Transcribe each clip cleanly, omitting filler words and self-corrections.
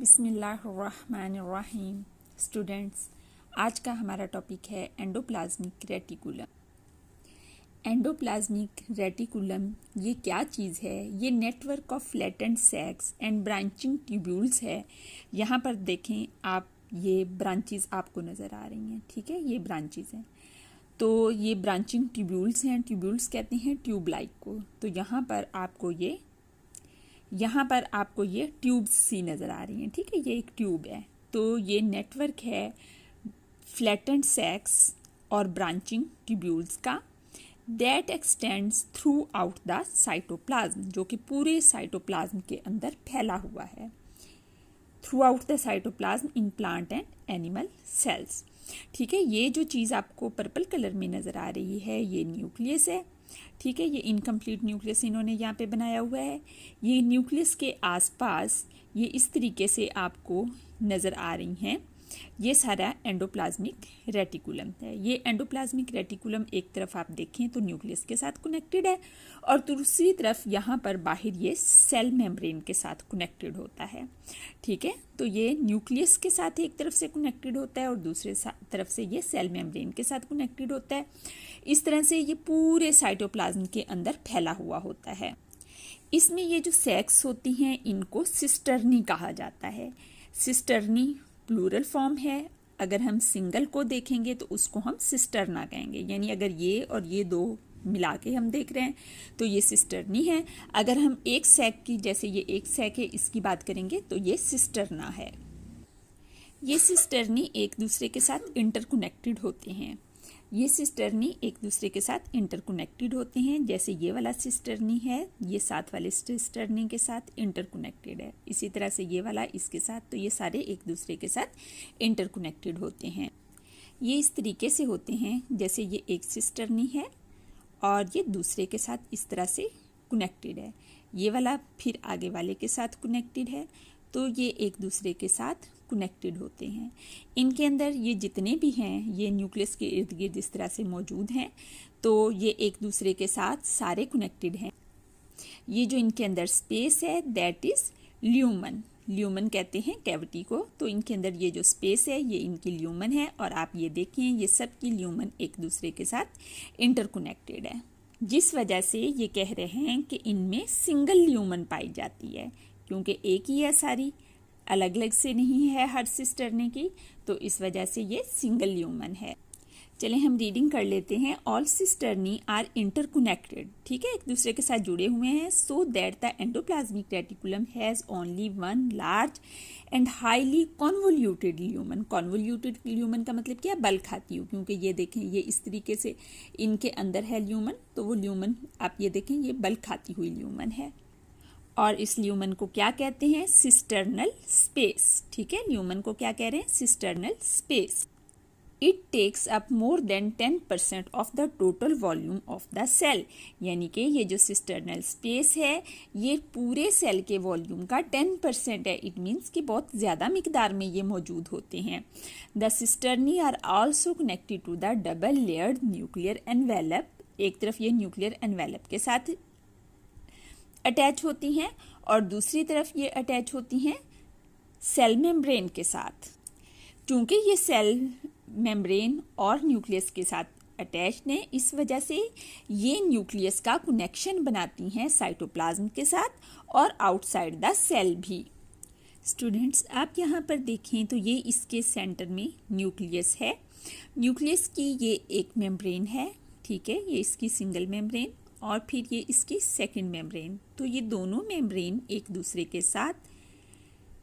बिस्मिल्लाहिर्रहमानिर्रहीम। स्टूडेंट्स, आज का हमारा टॉपिक है एंडोप्लाज्मिक रेटिकुलम। एंडोप्लाज्मिक रेटिकुलम ये क्या चीज़ है? ये network of flattened sacs and branching tubules है। यहाँ पर देखें आप, ये ब्रांचेस आपको नज़र आ रही हैं, ठीक है, ये ब्रांचेस हैं। तो ये ब्रांचिंग ट्यूब्यूल्स हैं। ट्यूब्यूल्स कहते हैं ट्यूब लाइक को। तो यहाँ पर आपको ये ट्यूब्स सी नज़र आ रही हैं, ठीक है, ये एक ट्यूब है। तो ये नेटवर्क है फ्लैटेंड सैक्स और ब्रांचिंग ट्यूब्यूल्स का, that x tends through out the cytoplasm, जो कि पूरे साइटोप्लाज्म के अंदर फैला हुआ है। Through out the cytoplasm in plant and animal cells, ठीक है। ये जो चीज़ आपको पर्पल कलर में नज़र आ रही है, ये न्यूक्लियस है, ठीक है। ये इनकम्प्लीट न्यूक्लियस इन्होंने यहाँ पे बनाया हुआ है। ये न्यूक्लियस के आसपास ये इस तरीके से आपको नज़र आ रही हैं। ये सारा एंडोप्लाज्मिक रेटिकुलम है। ये एंडोप्लाज्मिक रेटिकुलम एक तरफ आप देखें तो न्यूक्लियस के साथ कनेक्टेड है, और दूसरी तरफ यहाँ पर बाहर ये सेल मेम्ब्रेन के साथ कनेक्टेड होता है, ठीक है। तो ये न्यूक्लियस के साथ एक तरफ से कनेक्टेड होता है और दूसरे तरफ से ये सेल मेम्ब्रेन के साथ कनेक्टेड होता है। इस तरह से ये पूरे साइटोप्लाज्म के अंदर फैला हुआ होता है। इसमें ये जो सैक्स होती हैं इनको सिस्टर्नी कहा जाता है। सिस्टर्नी प्लूरल फॉर्म है। अगर हम सिंगल को देखेंगे तो उसको हम सिस्टरना कहेंगे, यानी अगर ये और ये दो मिला के हम देख रहे हैं तो ये सिस्टर्नी है। अगर हम एक सैक की, जैसे ये एक सैक है, इसकी बात करेंगे तो ये सिस्टरना है। ये सिस्टर्नी एक दूसरे के साथ इंटरकनेक्टेड होते हैं। ये सिस्टर्नी एक दूसरे के साथ इंटरकनेक्टेड होते हैं। जैसे ये वाला सिस्टर्नी है, ये साथ वाले सिस्टर्नी के साथ इंटरकनेक्टेड है। इसी तरह से ये वाला इसके साथ, तो ये सारे एक दूसरे के साथ इंटरकनेक्टेड होते हैं। ये इस तरीके से होते हैं जैसे ये एक सिस्टर्नी है और ये दूसरे के साथ इस तरह से कनेक्टेड है। ये वाला फिर आगे वाले के साथ कनेक्टेड है, तो ये एक दूसरे के साथ कनेक्टेड होते हैं। इनके अंदर ये जितने भी हैं, ये न्यूक्लियस के इर्द गिर्द इस तरह से मौजूद हैं, तो ये एक दूसरे के साथ सारे कनेक्टेड हैं। ये जो इनके अंदर स्पेस है दैट इज ल्यूमन। ल्यूमन कहते हैं कैविटी को। तो इनके अंदर ये जो स्पेस है ये इनकी ल्यूमन है, और आप ये देखें ये सब की ल्यूमन एक दूसरे के साथ इंटरकनेक्टेड है, जिस वजह से ये कह रहे हैं कि इनमें सिंगल ल्यूमन पाई जाती है, क्योंकि एक ही है, सारी अलग अलग से नहीं है हर सिस्टर्नी की, तो इस वजह से ये सिंगल ल्यूमन है। चलें हम रीडिंग कर लेते हैं। ऑल सिस्टर्नी आर इंटरकनेक्टेड, ठीक है, एक दूसरे के साथ जुड़े हुए हैं। So that the endoplasmic reticulum has only one large and highly convoluted lumen. Convoluted lumen का मतलब क्या है? बल खाती हूँ, क्योंकि ये देखें ये इस तरीके से इनके अंदर है ल्यूमन, तो वो ल्यूमन आप ये देखें ये बल खाती हुई ल्यूमन है। और इस ल्यूमन को क्या कहते हैं? सिस्टर्नल स्पेस, ठीक है। ल्यूमन को क्या कह रहे हैं? Cisternal space. It takes up more than 10% of the total volume of the cell, यानी कि ये जो सिस्टर्नल स्पेस है ये पूरे सेल के वॉल्यूम का 10% है। इट मीन्स कि बहुत ज़्यादा मिकदार में ये मौजूद होते हैं। The cisternae are also connected to the double layered nuclear envelope. एक तरफ ये न्यूक्लियर एनवेलप के साथ अटैच होती हैं और दूसरी तरफ ये अटैच होती हैं सेल मेम्ब्रेन के साथ। क्योंकि ये सेल मेम्ब्रेन और न्यूक्लियस के साथ अटैच्ड हैं, इस वजह से ये न्यूक्लियस का कनेक्शन बनाती हैं साइटोप्लाज्म के साथ और आउटसाइड द सेल भी। स्टूडेंट्स, आप यहाँ पर देखें तो ये इसके सेंटर में न्यूक्लियस है। न्यूक्लियस की ये एक मेम्ब्रेन है, ठीक है, ये इसकी सिंगल मेम्ब्रेन, और फिर ये इसकी सेकंड मेम्ब्रेन। तो ये दोनों मेम्ब्रेन एक दूसरे के साथ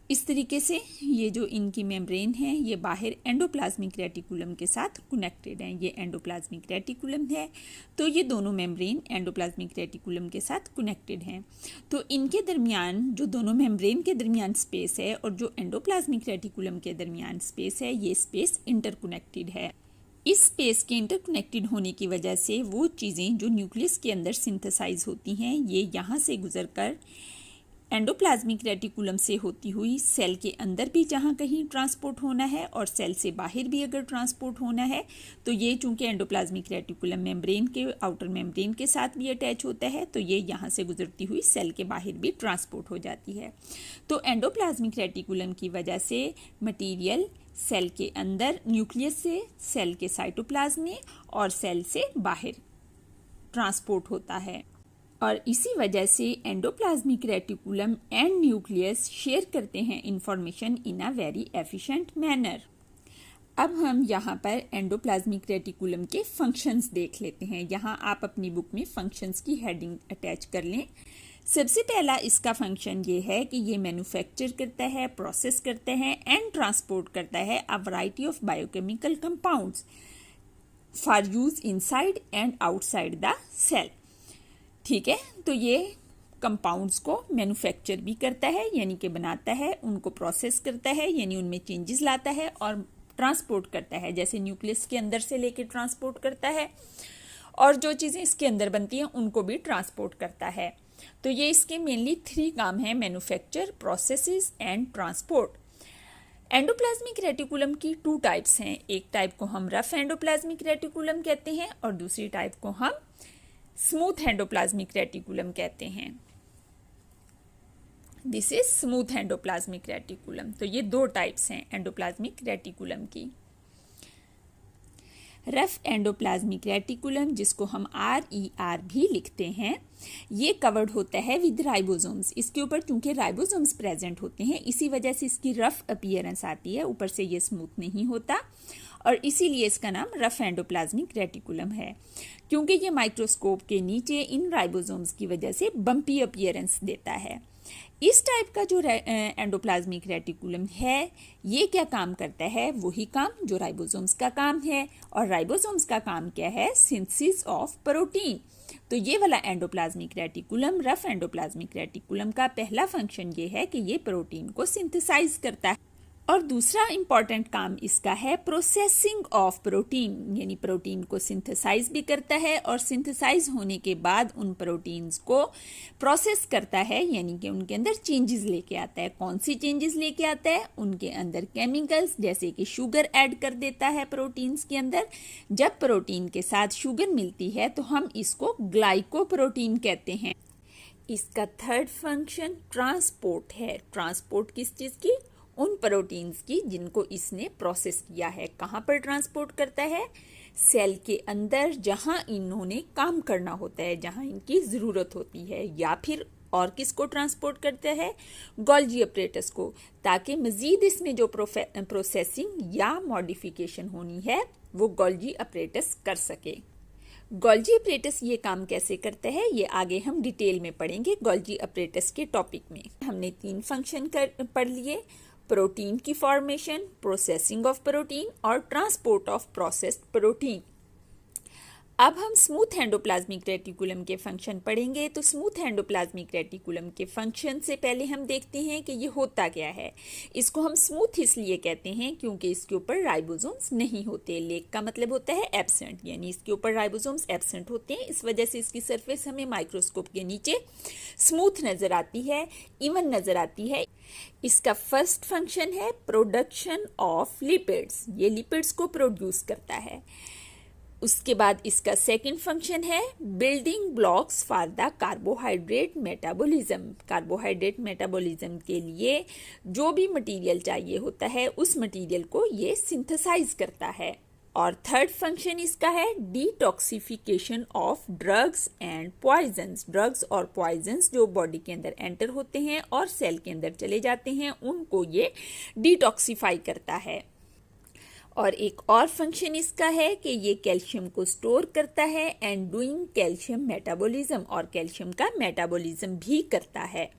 इस तरीके से, ये जो इनकी मेम्ब्रेन है ये बाहर एंडोप्लाज्मिक रेटिकुलम के साथ कनेक्टेड हैं। ये एंडोप्लाज्मिक रेटिकुलम है, तो ये दोनों मेम्ब्रेन एंडोप्लाज्मिक रेटिकुलम के साथ कनेक्टेड हैं। तो इनके दरमियान जो दोनों मेम्ब्रेन के दरमियान स्पेस है और जो एंडोप्लाज्मिक रेटिकुलम के दरमियान स्पेस है, ये स्पेस इंटरकनेक्टेड है। इस स्पेस के इंटरकनेक्टेड होने की वजह से वो चीज़ें जो न्यूक्लियस के अंदर सिंथेसाइज होती हैं ये यहाँ से गुजरकर एंडोप्लाज्मिक रेटिकुलम से होती हुई सेल के अंदर भी जहाँ कहीं ट्रांसपोर्ट होना है और सेल से बाहर भी अगर ट्रांसपोर्ट होना है तो ये चूंकि एंडोप्लाज्मिक रेटिकुलम मेम्ब्रेन के आउटर मेम्ब्रेन के साथ भी अटैच होता है तो ये यहाँ से गुजरती हुई सेल के बाहर भी ट्रांसपोर्ट हो जाती है। तो एंडोप्लाज्मिक रेटिकुलम की वजह से मटीरियल सेल के अंदर न्यूक्लियस से सेल के साइटोप्लाज्म में और सेल से बाहर ट्रांसपोर्ट होता है और इसी वजह से endoplasmic reticulum and nucleus share करते हैं information in a very efficient manner. अब हम यहाँ पर एंडोप्लाज्मिक रेटिकुलम के फंक्शंस देख लेते हैं। यहाँ आप अपनी बुक में फंक्शंस की हेडिंग अटैच कर लें। सबसे पहला इसका फंक्शन ये है कि ये मैन्युफैक्चर करता है, प्रोसेस करता है एंड ट्रांसपोर्ट करता है a variety of biochemical compounds for use inside and outside the cell. ठीक है, तो ये कंपाउंड्स को मैन्युफैक्चर भी करता है यानी कि बनाता है, उनको प्रोसेस करता है यानी उनमें चेंजेस लाता है और ट्रांसपोर्ट करता है, जैसे न्यूक्लियस के अंदर से लेके ट्रांसपोर्ट करता है और जो चीज़ें इसके अंदर बनती हैं उनको भी ट्रांसपोर्ट करता है। तो ये इसके मेनली 3 काम हैं, manufacture, processes and transport. Endoplasmic reticulum की 2 टाइप्स हैं। एक टाइप को हम रफ एंडोप्लाज्मिक रेटिकुलम कहते हैं और दूसरी टाइप को हम स्मूथ एंडोप्लाज्मिक रेटिकुलम कहते हैं। This is smooth endoplasmic reticulum. तो ये 2 टाइप्स हैं एंडोप्लाज्मिक रेटिकुलम की। रफ एंडोप्लाज्मिक रेटिकुलम, जिसको हम RER भी लिखते हैं, ये कवर्ड होता है विद राइबोसोम्स। इसके ऊपर चूंकि राइबोसोम्स प्रेजेंट होते हैं इसी वजह से इसकी रफ अपीयरेंस आती है, ऊपर से ये स्मूथ नहीं होता और इसीलिए इसका नाम रफ एंडोप्लाज्मिक रेटिकुलम है, क्योंकि ये माइक्रोस्कोप के नीचे इन राइबोसोम्स की वजह से बम्पी अपीयरेंस देता है। इस टाइप का जो एंडोप्लाज्मिक रेटिकुलम है ये क्या काम करता है? वही काम जो राइबोसोम्स का काम है, और राइबोसोम्स का काम क्या है? Synthesis of protein. तो ये वाला endoplasmic reticulum, rough endoplasmic reticulum का पहला फंक्शन ये है कि ये प्रोटीन को सिंथेसाइज करता है और दूसरा इंपॉर्टेंट काम इसका है प्रोसेसिंग ऑफ प्रोटीन, यानी प्रोटीन को सिंथेसाइज भी करता है और सिंथेसाइज होने के बाद उन प्रोटीन्स को प्रोसेस करता है, यानी कि उनके अंदर चेंजेस लेके आता है। कौन सी चेंजेस लेके आता है? उनके अंदर केमिकल्स जैसे कि शुगर ऐड कर देता है प्रोटीन्स के अंदर। जब प्रोटीन के साथ शुगर मिलती है तो हम इसको ग्लाइकोप्रोटीन कहते हैं। इसका थर्ड फंक्शन ट्रांसपोर्ट है। ट्रांसपोर्ट किस चीज़ की? उन प्रोटीन्स की जिनको इसने प्रोसेस किया है। कहाँ पर ट्रांसपोर्ट करता है? सेल के अंदर, जहाँ इन्होंने काम करना होता है, जहाँ इनकी ज़रूरत होती है। या फिर और किसको ट्रांसपोर्ट करता है? गोल्जी अपरेटस को, ताकि मज़ीद इसमें जो प्रोसेसिंग या मॉडिफिकेशन होनी है वो गोल्जी अपरेटस कर सके। गोल्जी अपरेटस ये काम कैसे करता है ये आगे हम डिटेल में पढ़ेंगे गोल्जी अपरेटस के टॉपिक में। हमने 3 फंक्शन पढ़ लिए, प्रोटीन की फॉर्मेशन, प्रोसेसिंग ऑफ प्रोटीन और ट्रांसपोर्ट ऑफ प्रोसेस्ड प्रोटीन। अब हम स्मूथ एंडोप्लाज्मिक रेटिकुलम के फंक्शन पढ़ेंगे। तो स्मूथ एंडोप्लाज्मिक रेटिकुलम के फंक्शन से पहले हम देखते हैं कि ये होता क्या है। इसको हम स्मूथ इसलिए कहते हैं क्योंकि इसके ऊपर राइबोसोम्स नहीं होते। लेक का मतलब होता है एब्सेंट, यानी इसके ऊपर राइबोसोम्स एब्सेंट होते हैं। इस वजह से इसकी सरफेस हमें माइक्रोस्कोप के नीचे स्मूथ नज़र आती है, इवन नज़र आती है। इसका फर्स्ट फंक्शन है प्रोडक्शन ऑफ लिपिड्स, ये लिपिड्स को प्रोड्यूस करता है। उसके बाद इसका सेकंड फंक्शन है building blocks for the carbohydrate metabolism. Carbohydrate metabolism के लिए जो भी मटेरियल चाहिए होता है उस मटेरियल को ये सिंथेसाइज करता है। और थर्ड फंक्शन इसका है detoxification of drugs and poisons. Drugs और पॉइजन्स जो बॉडी के अंदर एंटर होते हैं और सेल के अंदर चले जाते हैं उनको ये डिटॉक्सिफाई करता है। और एक और फंक्शन इसका है कि ये कैल्शियम को स्टोर करता है एंड डूइंग कैल्शियम मेटाबॉलिज्म, और कैल्शियम का मेटाबॉलिज्म भी करता है।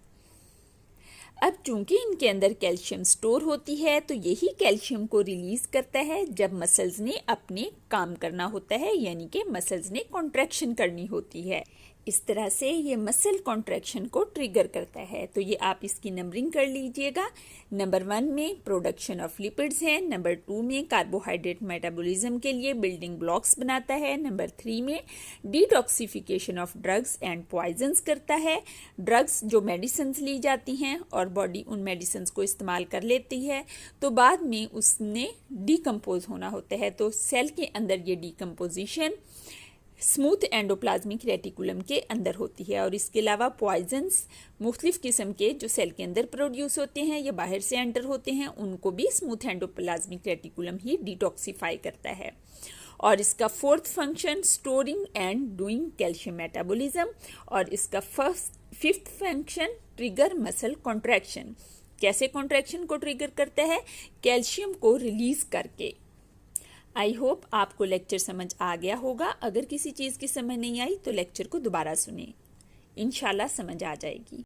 अब चूंकि इनके अंदर कैल्शियम स्टोर होती है तो यही कैल्शियम को रिलीज करता है जब मसल्स ने अपने काम करना होता है, यानी कि मसल्स ने कॉन्ट्रैक्शन करनी होती है। इस तरह से ये मसल कॉन्ट्रैक्शन को ट्रिगर करता है। तो ये आप इसकी नंबरिंग कर लीजिएगा। नंबर 1 में प्रोडक्शन ऑफ लिपिड्स है, नंबर 2 में कार्बोहाइड्रेट मेटाबॉलिज्म के लिए बिल्डिंग ब्लॉक्स बनाता है, नंबर 3 में detoxification of drugs and poisons करता है। ड्रग्स जो मेडिसिन्स ली जाती हैं और बॉडी उन मेडिसिन्स को इस्तेमाल कर लेती है तो बाद में उसने डिकम्पोज होना होता है। तो सेल के अंदर ये डिकम्पोजिशन स्मूथ एंडोप्लाज्मिक रेटिकुलम के अंदर होती है। और इसके अलावा पॉइजन्स मुख्तलिफ किस्म के जो सेल के अंदर प्रोड्यूस होते हैं या बाहर से एंटर होते हैं उनको भी स्मूथ एंडोप्लाज्मिक रेटिकुलम ही डिटॉक्सिफाई करता है। और इसका 4th function storing and doing calcium metabolism, और इसका 5th function trigger muscle contraction. कैसे कॉन्ट्रैक्शन को ट्रिगर करता है? कैल्शियम को रिलीज करके। आई होप आपको लेक्चर समझ आ गया होगा। अगर किसी चीज़ की समझ नहीं आई तो लेक्चर को दोबारा सुनें, इंशाल्लाह समझ आ जाएगी।